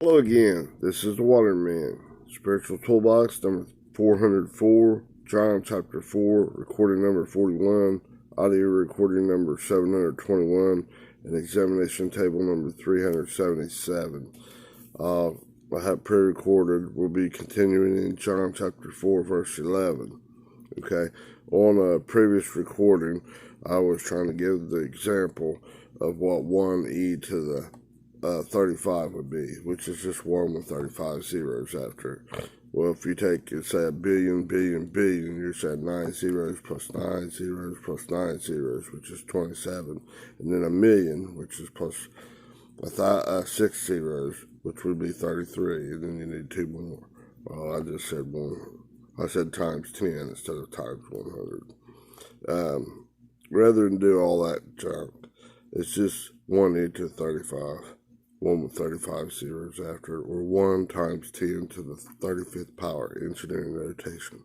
Hello again, this is the Waterman, Spiritual Toolbox number 404, John chapter 4, recording number 41, audio recording number 721, and examination table number 377. I have pre-recorded, we'll be continuing in John chapter 4, verse 11. Okay, on a previous recording, I was trying to give the example of what 1e to the 35 would be, which is just 1 with 35 zeros after it. Well, if you take, say, a billion, you're saying 9 zeros plus 9 zeros plus 9 zeros, which is 27. And then a million, which is plus 6 zeros, which would be 33. And then you need 2 more. Well, I just said 1. I said times 10 instead of times 100. Rather than do all that junk, it's just 1e to 35. 1 with 35 zeros after it, or 1 times 10 to the 35th power, engineering notation.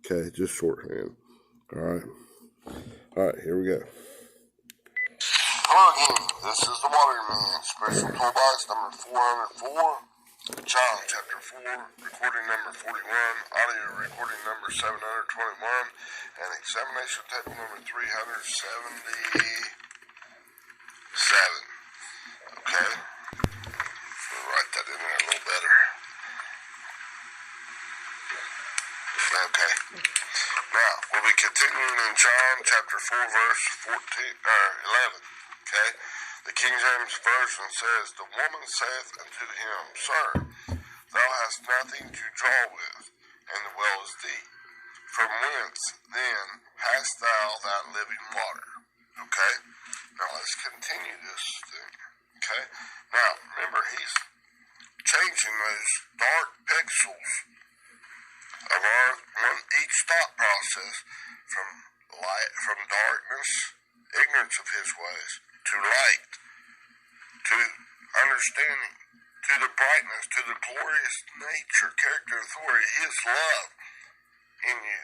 Okay, just shorthand. Alright, here we go. Hello again, this is the Waterman, Spiritual Toolbox number 404, John chapter 4, recording number 41, audio recording number 721, and examination table number 377. Okay? Write that in there a little better. Okay. Now, we'll be continuing in John chapter 4, verse 11. Okay? The King James Version says, "The woman saith unto him, Sir, thou hast nothing to draw with, and the well is deep. From whence, then, hast thou that living water?" Okay? Now, let's continue this thing. Okay? Now, remember, he's changing those dark pixels of each thought process from light, from darkness, ignorance of his ways, to light, to understanding, to the brightness, to the glorious nature, character, authority, his love in you.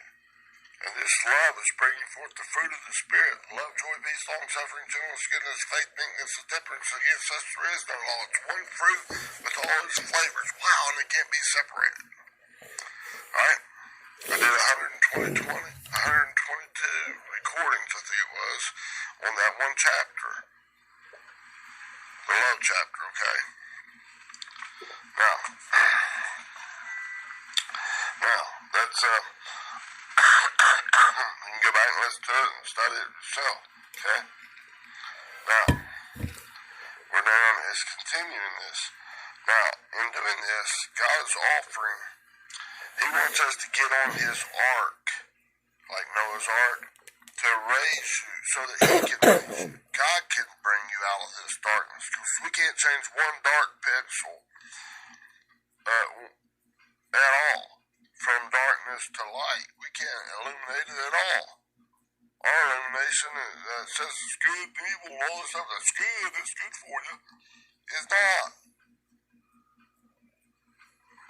And this love is bringing forth the fruit of the Spirit: love, joy, peace, long-suffering, gentleness, goodness, faith, meekness, and temperance. Against such there is no law. It's one fruit with all its flavors. Wow, and it can't be separated. Alright? I did 122 recordings, I think it was, on that one chapter. The love chapter, okay? Now, that's, you can go back and listen to it and study it yourself, okay? Now, we're down is continuing this. Now, in doing this, God is offering, he wants us to get on his ark, like Noah's ark, to raise you so that he can raise you. God can bring you out of this darkness, because we can't change one dark pixel at all. From darkness to light. We can't illuminate it at all. Our illumination says it's good, evil, all this stuff. That's good, it's good for you. It's not.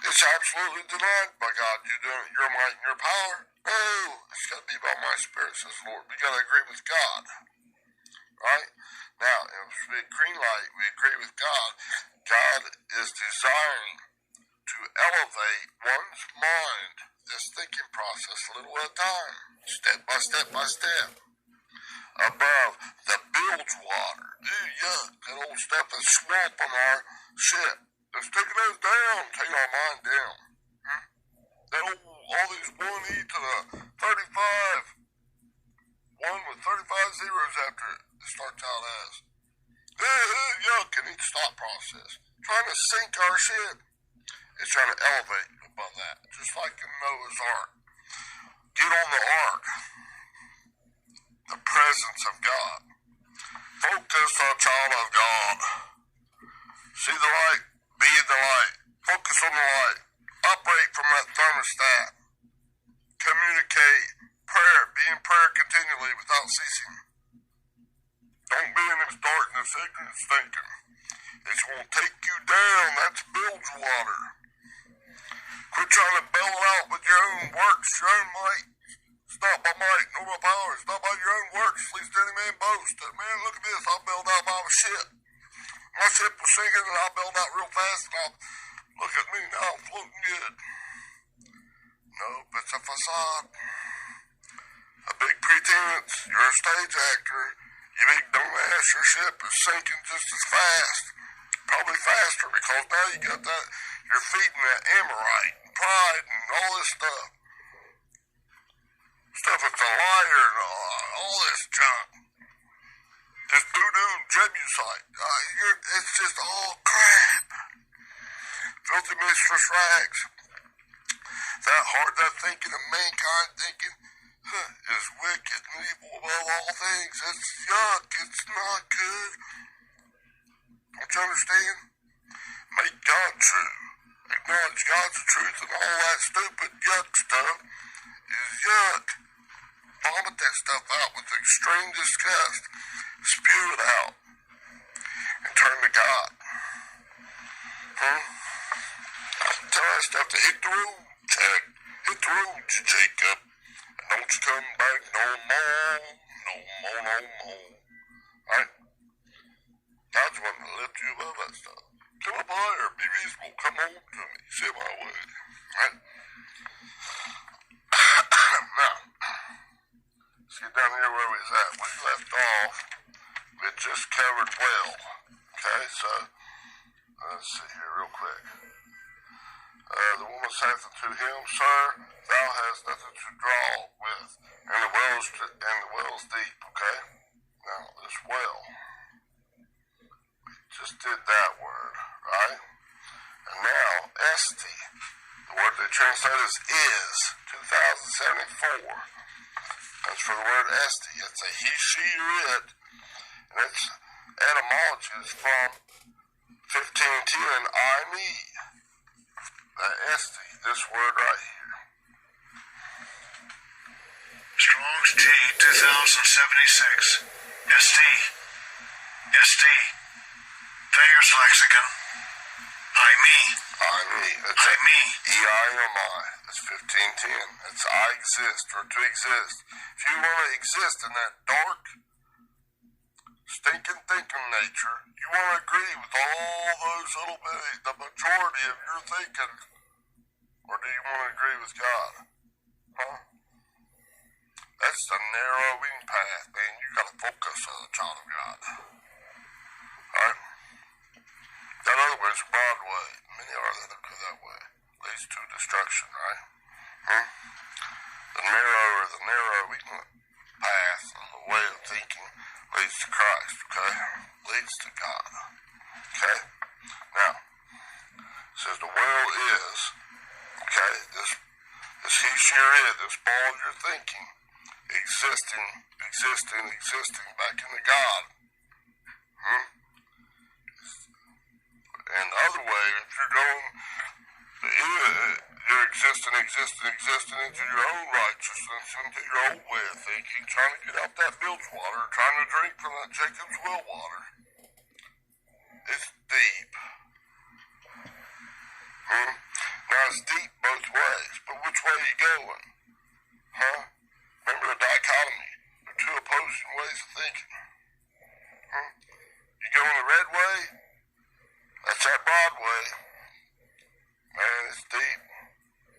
It's absolutely denied by God. You're doing it, your might and your power. No, it's got to be by my Spirit, says the Lord. We got to agree with God. Right? Now, if we green light, we agree with God. God is desiring to elevate one's mind, this thinking process, a little at a time, step by step, above the bilge water. Ew, yuck, that old stuff is swamping our shit. Let's take those down, take our mind down. All these 1e to the 35, 1 with 35 zeros after it, starts out as. Yuck, it needs thought process. Trying to sink our shit. It's trying to elevate above that, just like in Noah's Ark. Get on the ark, the presence of God. Focus on child of God. See the light, be the light. Focus on the light. Operate from that thermostat. Communicate, prayer, be in prayer continually without ceasing. Don't be in this darkness, ignorance thinking. It's going to take you down. That's bilge water. Quit trying to bail it out with your own works, your own might. It's not by might, nor by power. It's not by your own works, lest any man boast. Man, look at this, I bailed out my shit. My ship was sinking and I bailed out real fast and I'll look at me now, I'm floating good. Nope, it's a facade. A big pretense. You're a stage actor. You big dumbass, your ship is sinking just as fast. Probably faster because now you got that, you're feeding that amorite and pride and all this stuff. Stuff that's a liar and all this junk. This doo-doo Jebusite. It's just all crap. Filthy mistress rags. That heart, that thinking of mankind thinking is wicked and evil above all things. It's yuck. It's not good. Don't you understand? Make God true. Acknowledge God's truth and all that stupid yuck stuff is yuck. Vomit that stuff out with extreme disgust. Spew it out. And turn to God. Tell that stuff to hit the road, Jack. Hit the road, Jacob. And don't you come back no more. No more, no more. Alright? God's wanting to lift you above that stuff. Come up higher. Be reasonable. Come over to me. Sit my way. Alright? Now, let's get down here where we was at. We left off with just covered well. Okay, so let's see here real quick. The woman saith unto him, Sir, thou hast nothing to draw with, and the well's deep. Okay, now this well, we just did that word, right? And now esti, the word they translate as is, 2074. That's for the word esti. It's a he, she, or it, and its etymology is from 1510, I, me. That esti, this word right here. Strong's G 2076. SD. Thayer's Lexicon. I, me. It's I, me. E-I-M-I. It's 1510. It's I exist, or to exist. If you want to exist in that dark, stinking thinking nature, you want to agree with all those little bitty, the majority of your thinking, or do you want to agree with God? Huh? That's the narrowing path, man. You gotta focus as a child of God. Alright? That other way is a broad way. Many are that go that way. Leads to destruction, right? The narrowing path of the way of thinking leads to Christ, okay? Leads to God. Okay? Now, it says the well is, okay, this he, she, or it, this ball you're thinking, existing back into God. And the other way, if you're going, you're existing into your own righteousness, into your own way of thinking, trying to get out that bilge water, trying to drink from that Jacob's well water. It's deep. Now it's deep both ways, but which way are you going? Huh? Remember the dichotomy. They're two opposing ways of thinking. You going the red way? That's that broad way. Man, it's deep.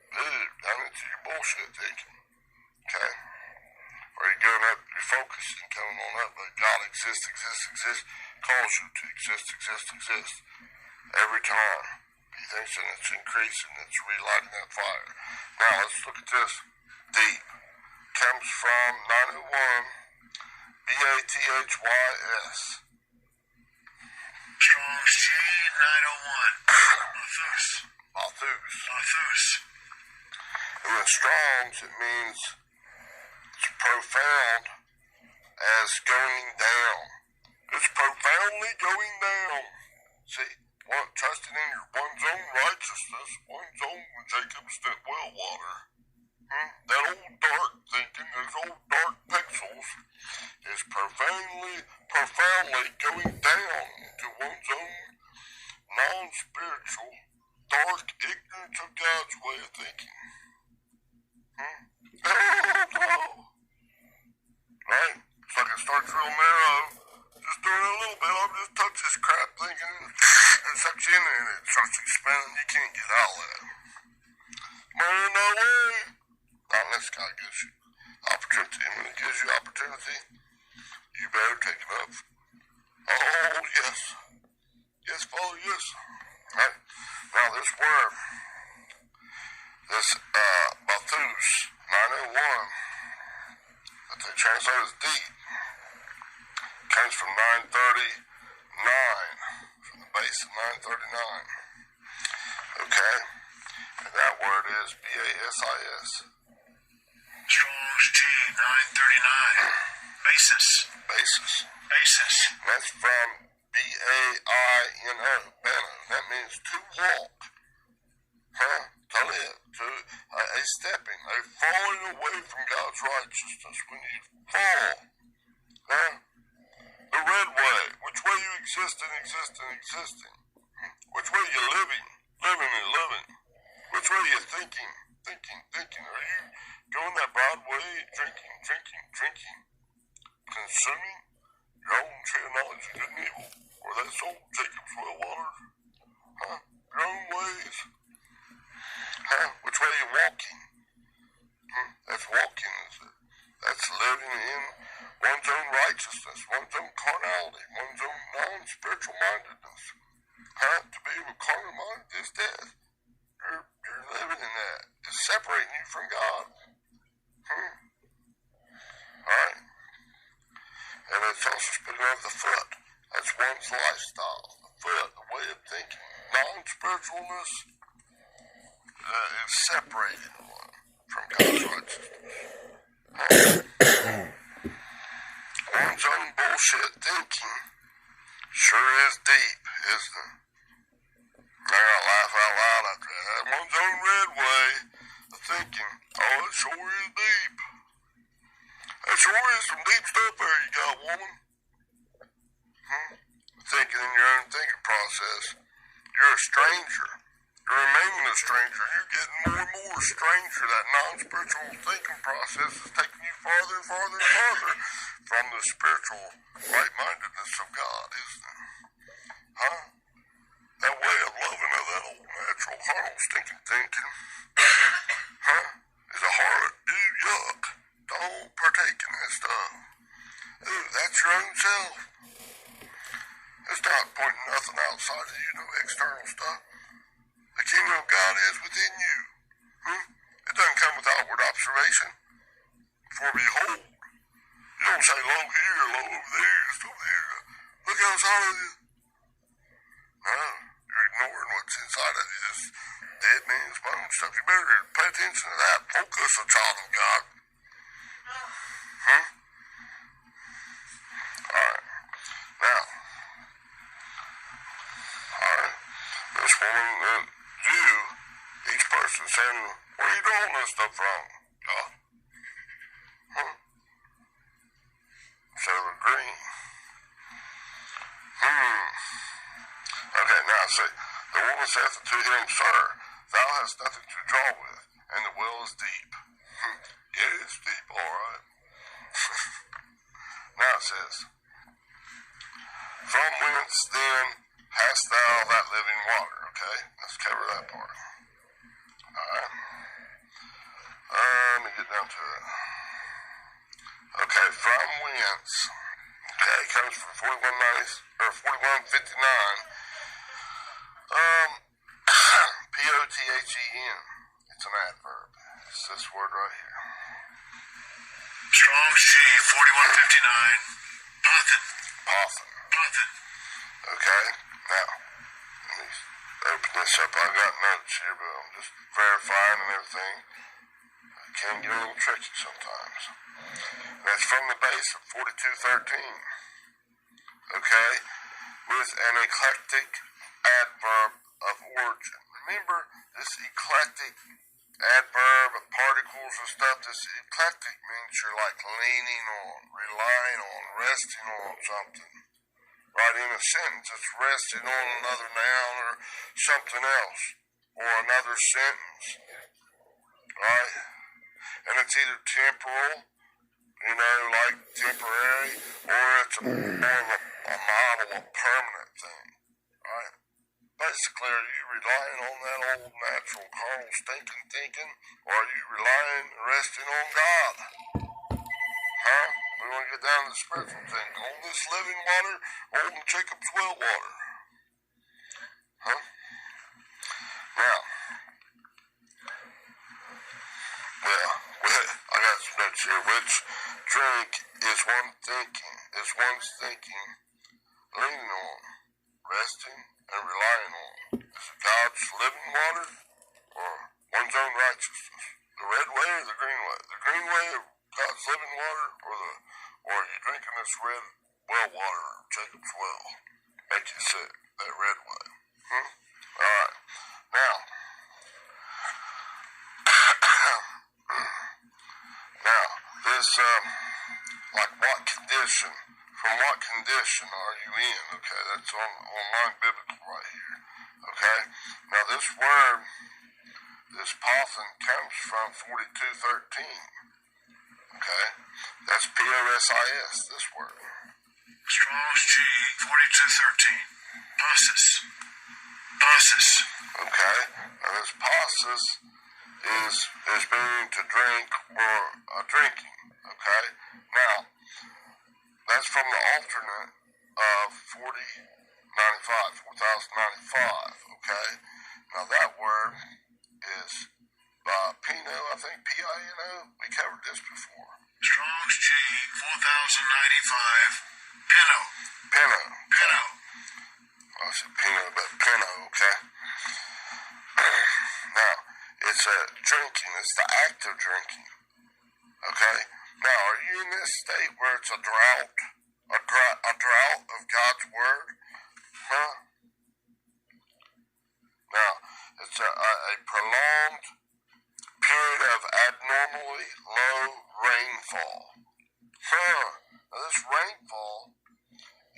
Down into your bullshit thinking. Okay? Or you're going up, you're focusing, coming on up, but God exists, calls you to exist, every time. He thinks that it's increasing, it's relighting that fire. Now, let's look at this. Deep. Comes from 901, B-A-T-H-Y-S. Strong's G 901. Authus. In the Strong's, it means it's profound as going down. It's profoundly going down. See, trusting in one's own righteousness, one's own Jacob's well water. That old dark thinking, those old dark pixels, is profoundly going down into one's own non-spiritual, dark ignorance of God's way of thinking. Right? It's like it starts real narrow, just doing it a little bit. I'll just touch this crap thinking it sucks you in there and it starts expanding. You can't get out of that. Man, no way. Not unless God gives you opportunity. And when He gives you opportunity, you better take it up. Oh, yes. Yes, Father, yes. Right. Now, this word, this Bathus 901, that they translate as deep, comes from 939, from the base of 939. Okay? And that word is B-A-S-I-S. Strong's G 939. Basis. Basis. Basis. That's from B-A-I-N-O. Bano. That means to walk. Huh? To live. A stepping. A falling away from God's righteousness. When you fall. Huh? The red way. Which way you existing. Which way you living. Living. Which way you thinking. Are you going that broad way? Drinking. Consuming your own tree of knowledge of good and evil, or that's old Jacob's well watered, huh? Your own ways, huh? Which way are you walking? That's walking, that's living in one's own righteousness, one's own carnality, one's own non-spiritual mindedness, huh? To be with carnal minded is death. You're living in that. It's separating you from God. Alright. And it's also speaking of the foot. That's one's lifestyle. The foot, the way of thinking. Non-spiritualness is separating one from God's righteousness. One's own bullshit thinking sure is deep, isn't it? I gotta laugh out loud after that. One's own red way of thinking, oh, it sure is deep. That sure is some deep stuff there you got, woman. Thinking in your own thinking process. You're a stranger. You're remaining a stranger. You're getting more and more a stranger. That non-spiritual thinking process is taking you farther and farther and farther from the spiritual right-mindedness of God, isn't it? Huh? That way of loving of that old natural carnal stinking thinking, huh? Is a horror. Ew, yuck. Don't partake in that stuff. Ooh, that's your own self. It's not pointing nothing outside of you, no external stuff. The kingdom of God is within you. It doesn't come with outward observation. For behold, you don't say low here, low over there, just over there. Look outside of you. No, you're ignoring what's inside of you, this dead man's bone stuff. You better pay attention to that. Focus, a child of God. Alright. Now, alright. This woman, you, each person saying, where are you doing this stuff from? God? Instead of agreeing. Okay, now see. The woman saith unto him, Sir, thou hast nothing to draw with, and the well is deep. Yeah, it's deep, alright. Now it says, from whence then hast thou that living water? Okay, let's cover that part. Alright. Let me get down to it. Okay, from whence? Okay, it comes from 4159. P-O-T-H-E-N. It's an adverb. It's this word right here. Strong's G 4159. Pothen. Okay, now, let me open this up. I got notes here, but I'm just verifying and everything. It can get a little tricky sometimes. That's from the base of 4213. Okay, with an eclectic adverb of origin. Remember, this eclectic adverb of particles and stuff, this eclectic means you're like leaning on, relying on, resting on something. Right, in a sentence, it's resting on another noun or something else, or another sentence. Right? And it's either temporal, like temporary, or it's more of a a model, a permanent thing, right? Basically, are you relying on that old natural carnal stinking thinking, or are you relying, resting on God? Huh? We want to get down to the spiritual thing. On this living water, or on Jacob's well water? Huh? Now, I got some notes here. Which drink is one's thinking leaning on, resting, and relying on? Is it God's living water or one's own righteousness? The red way or the green way? The green way of God's living water, or are you drinking this red well water, Jacob's well? Make you sick, that red way. Alright. Now, this, like what condition, from what condition are you in? Okay, that's online biblical right here. Okay, now this word, this Pothin comes from 42:13. Okay, that's P-O-S-I-S, this word. Strong's G 4213. Pausis. Okay, now this pausis is meaning to drink or drinking. Okay, now that's from the alternate of 4095. Okay, now that word is Pinot, I think P-I-N-O. We covered this before. Strong's G 4095. Pinot. I said Pinot, but Pinot, okay? Now, it's drinking. It's the act of drinking. Okay? Now, are you in this state where it's a drought? A drought of God's word? Huh? Now, it's a prolonged period of abnormally low rainfall. Huh? Now, this rainfall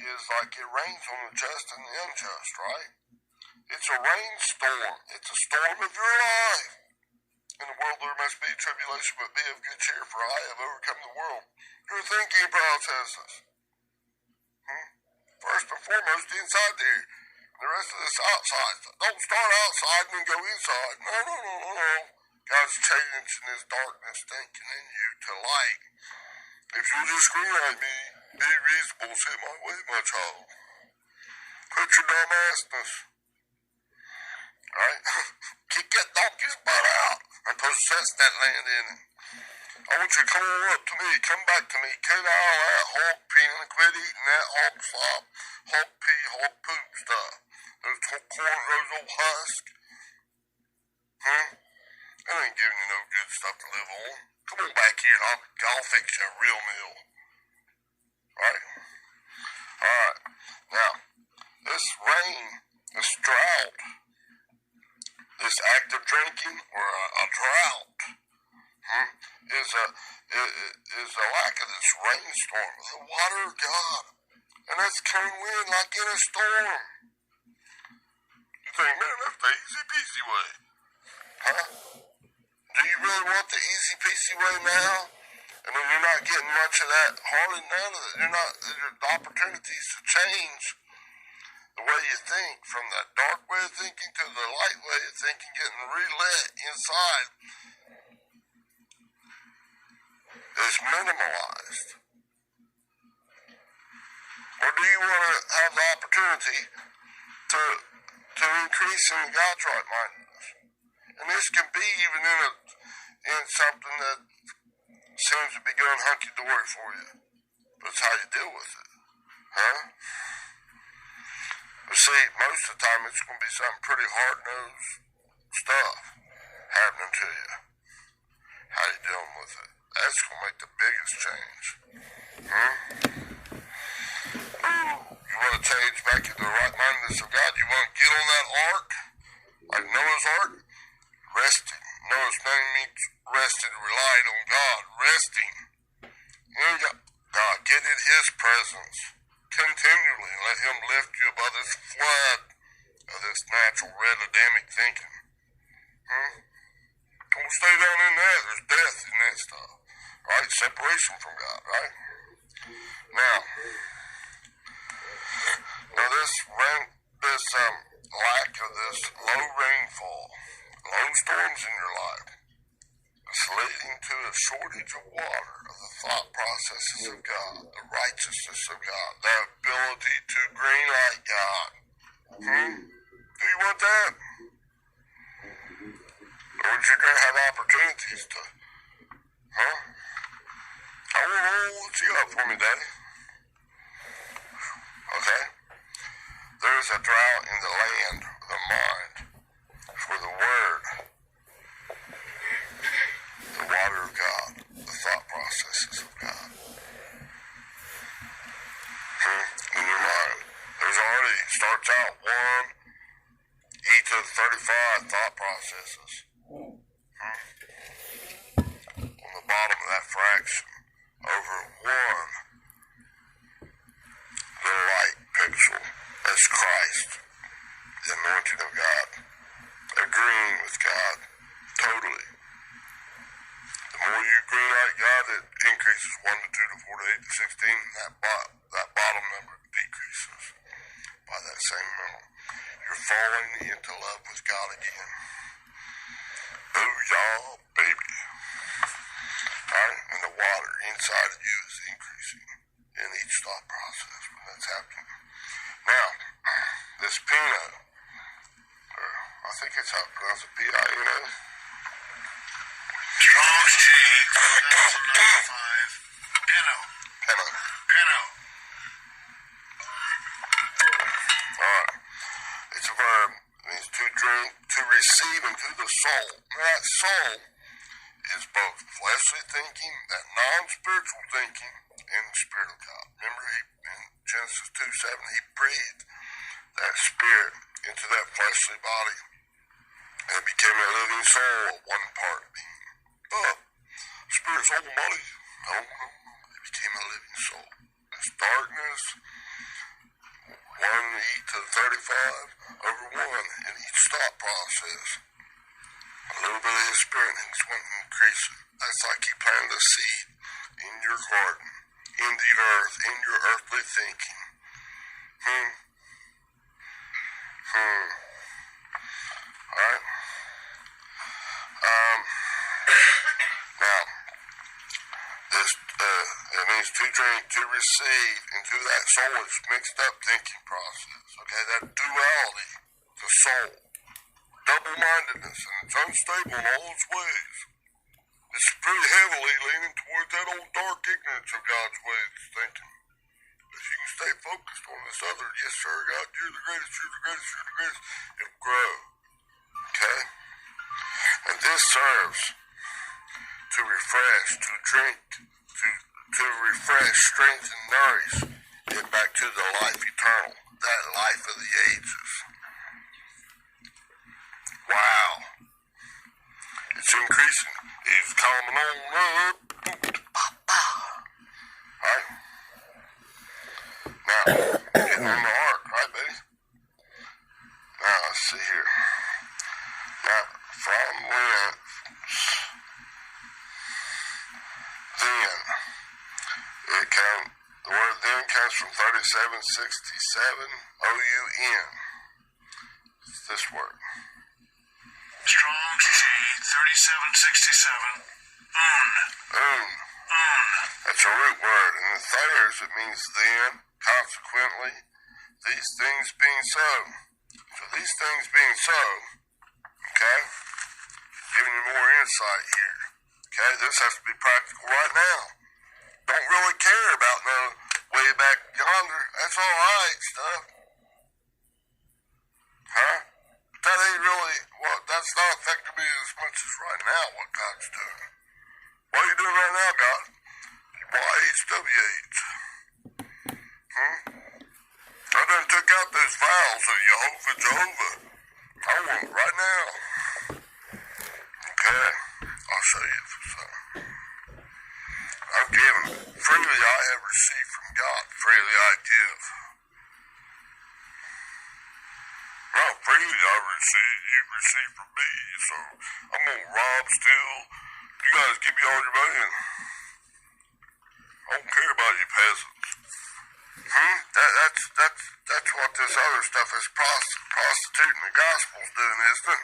is like it rains on the just and the unjust, right? It's a rainstorm. It's a storm of your life. In the world there must be tribulation, but be of good cheer, for I have overcome the world. Your thinking processes. First and foremost, inside there. The rest of this outside. Don't start outside and then go inside. No. God's changing His darkness, thinking in you to light. If you just scream at me, be reasonable, say my way, my child. Quit your dumb assness. Alright? Kick that donkey's butt out and possess that land in it. I want you to come on up to me, come back to me, cut out that hog pee and quit eating that hog slop, hog pee, hog poop stuff. Those corn, those old husks. That ain't giving you no good stuff to live on. Come on back here and I'll fix you a real meal. Right? Alright. Now, this rain, this drought, this act of drinking or a drought is a lack of this rainstorm, the water of God. And that's coming in like in a storm. You think, man, that's the easy peasy way. Huh? Do you really want the easy peasy way now? And then you're not getting much of that, hardly none of it. There's opportunities to change the way you think, from that dark way of thinking to the light way of thinking, getting relit inside is minimalized. Or do you want to have the opportunity to increase in God's right-mindedness? And this can be even in something that seems to be going hunky-dory for you. But it's how you deal with it. Huh? But see, most of the time it's going to be something pretty hard-nosed stuff happening to you. How you dealing with it? That's going to make the biggest change. You want to change back into the right-mindedness of God? You want to get on that ark? Like Noah's ark? Resting. Noah's name means rested, relied on God. Resting. God, get in His presence continually and let Him lift you above this flood of this natural red Adamic thinking. Don't stay down in that. There's death in that stuff. Right? Separation from God, right? Now, Now this lack of this low rainfall, low storms in your life, is leading to a shortage of water, of the thought processes of God, the righteousness of God, the ability to green light God. Do you want that? Or you're going to have opportunities to, what you got for me, Daddy? Okay? There is a drought in the land, the mind, for the word, the water of God, the thought processes of God. In your mind. There's already, starts out 1 e to the 35 thought processes. On the bottom of that fraction, over 1 little light pixel. That's Christ, the anointing of God, agreeing with God totally. The more you agree like God, it increases 1 to 2 to 4 to 8 to 16. That bottom number decreases by that same amount. You're falling into love with God again. Booyah, baby. Right? And the water inside of you is increasing in each thought process when that's happening. Now, this Pinot, or I think it's how to pronounce it, P-I-N-O. Strong's G, 2095. Pinot. Alright. It's a verb. It means to drink, to receive into the soul. Now that soul is both fleshly thinking, that non-spiritual thinking, and the Spirit of God. Remember in Genesis 2:7, he breathed that spirit into that fleshly body, and it became a living soul, one part being. Spirit, soul, and body. No. It became a living soul. This darkness, 1 e to the 35, over 1 in each thought process. A little bit of his spirit, and it's going to increase it. That's like he planted a seed in your garden, in the earth, in your earthly thinking. Alright? Now, this, it means to drink, to receive into that soulish mixed up thinking process. Okay, that duality, the soul, double-mindedness, and it's unstable in all its ways. It's pretty heavily leaning towards that old dark ignorance of God's ways of thinking. If you can stay focused on this other, yes sir, God, you're the greatest, you're the greatest, you're the greatest, it'll grow. Okay? And this serves to refresh, to drink, to refresh, strengthen, nourish it back to the life eternal, that life of the ages. Wow. It's increasing. It's coming on up. Right? Now, getting on the ark, right, baby? Now, let's see here. Now, from whence then, the word then comes from 3767, O-U-N. It's this word. Strong's G, 3767. Un. That's a root word. And in Thayer's, it means then, consequently, these things being so. So these things being so, okay, giving you more insight here. Okay, this has to be practical right now. Don't really care about no way back yonder. That's all right stuff. Huh? That ain't really, well, that's not affecting me as much as right now what God's doing. What are you doing right now, God? YHWH. I done took out those files of Jehovah. I want it right now. Okay, I'll show you something. I've given. Freely I have received from God. Freely I give. Well, freely you received from me, so I'm gonna rob, steal. You guys give me all your money, and I don't care about you peasants. That's what this other stuff is prostituting the gospel's doing, isn't it?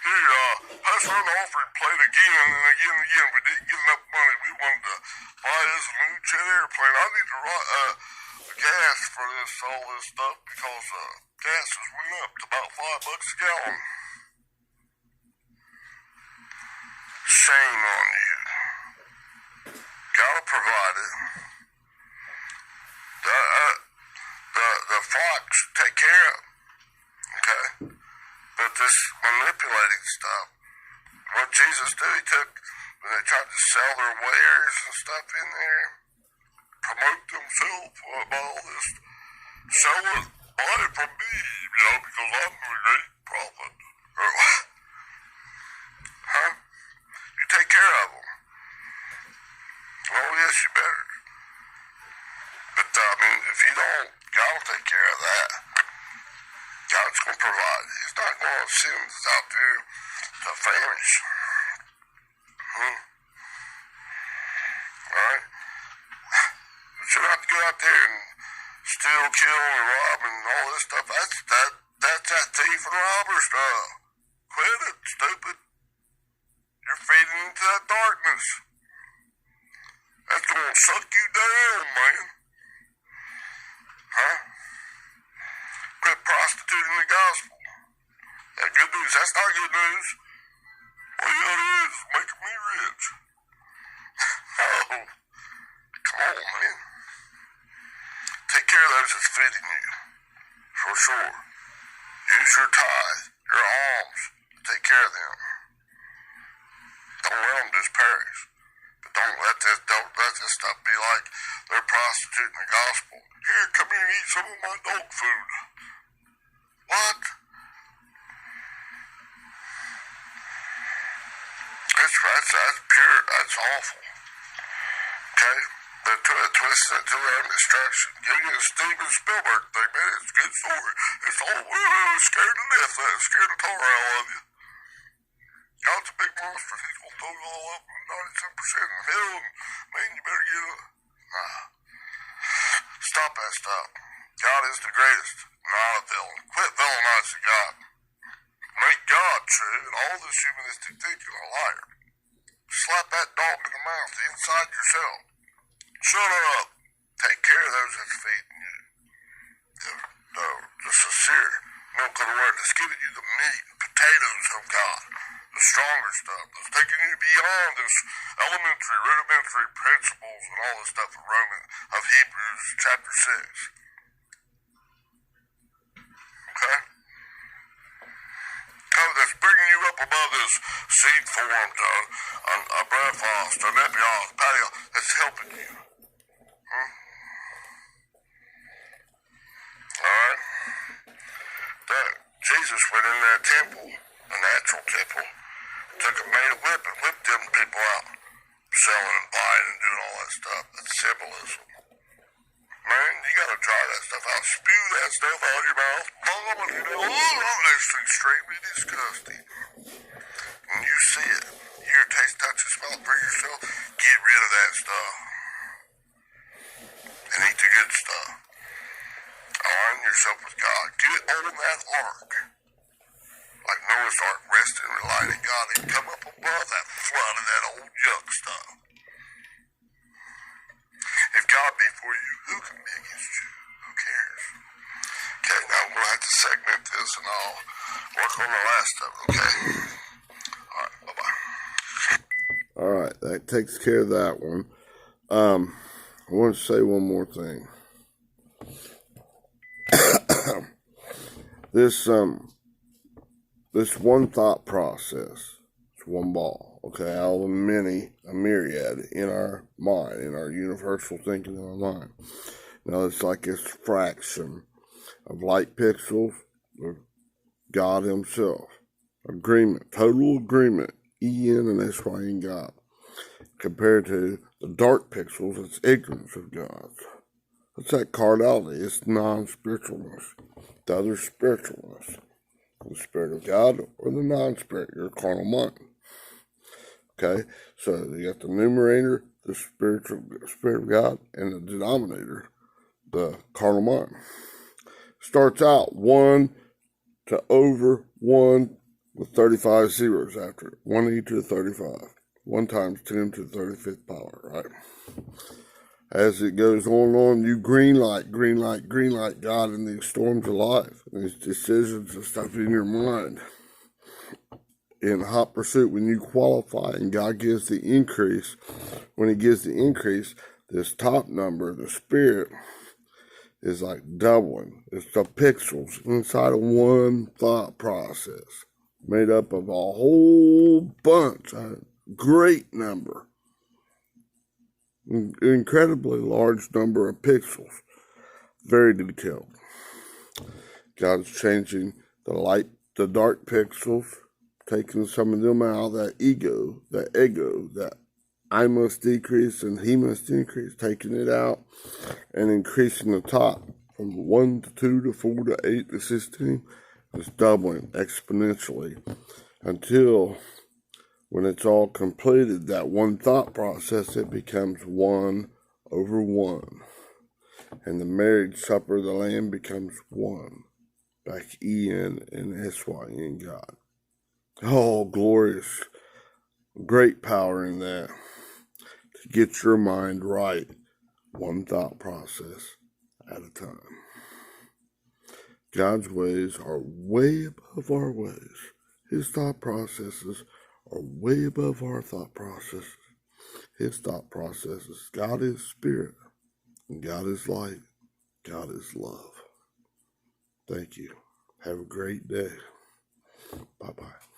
Here, let's run the offering plate again and again and again. We didn't get enough money. We wanted to buy us a new jet airplane. I need to gas for all this stuff because gas has went up to about $5 a gallon. Shame on you. Gotta provide it. The flock should take care of it. Okay? But this manipulating stuff, what Jesus did, he took, when they tried to sell their wares and stuff in there, promote themselves about all this, sell it, buy it from me, because I'm a great prophet. Or what? Huh? You take care of them. Oh, yes, you better. But, if you don't, God will take care of that. God's going to provide. He's not going to send us out there to famish. Alright? But you don't have to go out there and steal, kill, and rob and all this stuff. That's that thief and robber stuff. Quit it, stupid. You're feeding into that darkness. That's going to suck you down, man. Huh? Quit prostituting the gospel. That good news. That's not good news. Well, yeah, it is. Making me rich. No. Come on, man. Take care of those that's feeding you. For sure. Use your tithe, your alms. Take care of them. Don't let them just perish. But don't let this stuff be like they're prostituting the gospel. Here, come here and eat some of my dog food. What? That's pure, that's awful. Okay? They're twisting it to their own destruction. Give you a Steven Spielberg thing, man. It's a good story. It's all, scared to death. Scared the tar out of you. God's a big monster. He's going to throw it all up 97% in hell. And, man, you better get it. Nah. Stop that stuff. God is the greatest, not a villain. Quit villainizing God. Make God true and all this humanistic thinking a liar. Slap that dog in the mouth inside yourself. Shut up. Take care of those that's feeding you. The sincere milk of the word that's giving you the meat and potatoes of God. The stronger stuff that's taking you beyond this elementary, rudimentary principles and all this stuff of Hebrews chapter 6. Okay? That's bringing you up above this seed form, a breath fast, an epios, patio, that's helping you. Alright? Jesus went in that temple, a natural temple, made a whip and whipped them people out, selling and buying and doing all that stuff. That's symbolism. Man, you gotta try that stuff out. Spew that stuff out of your mouth. Vomit it out. Oh, that's extremely disgusting. When you see it, you taste, touch, and smell it for yourself, get rid of that stuff. And eat the good stuff. Align yourself with God. Get on that ark. Like Noah's ark, resting and relying on God, and come up above that flood of that old junk stuff. If God be for you, who can be against you? Who cares? Okay, now we'll have to segment this and I'll work on the last of it, okay? Alright, bye-bye. Alright, that takes care of that one. I want to say one more thing. This one thought process, it's one ball, okay, out of a myriad in our mind, in our universal thinking in our mind. Now it's like this fraction of light pixels of God himself. Agreement, total agreement, En and Sy in God. Compared to the dark pixels, it's ignorance of God. It's that cardality, it's non-spiritualness, the other spiritualness. The Spirit of God or the non-spirit, your carnal mind. Okay, so you got the numerator, the Spirit of God, and the denominator, the carnal mind. Starts out 1 to over 1 with 35 zeros after it. 1e to the 35. 1 times 10 to the 35th power, right? As it goes on, you green light God in these storms of life, and these decisions and stuff in your mind. In hot pursuit, when you qualify and God gives the increase, when He gives the increase, this top number, the spirit, is like doubling. It's the pixels inside of one thought process, made up of a whole bunch, a great number, an incredibly large number of pixels, very detailed. God's changing the dark pixels, taking some of them out, that ego, that I must decrease and He must increase, taking it out and increasing the top from 1 to 2 to 4 to 8 to 16, just doubling exponentially until when it's all completed, that one thought process, it becomes 1 over 1. And the marriage supper of the Lamb becomes 1. Back E-N and S-Y-N God. Oh, glorious, great power in that. To get your mind right, one thought process at a time. God's ways are way above our ways. His thought processes are way above our thought processes. His thought processes. God is spirit, and God is light. God is love. Thank you. Have a great day. Bye-bye.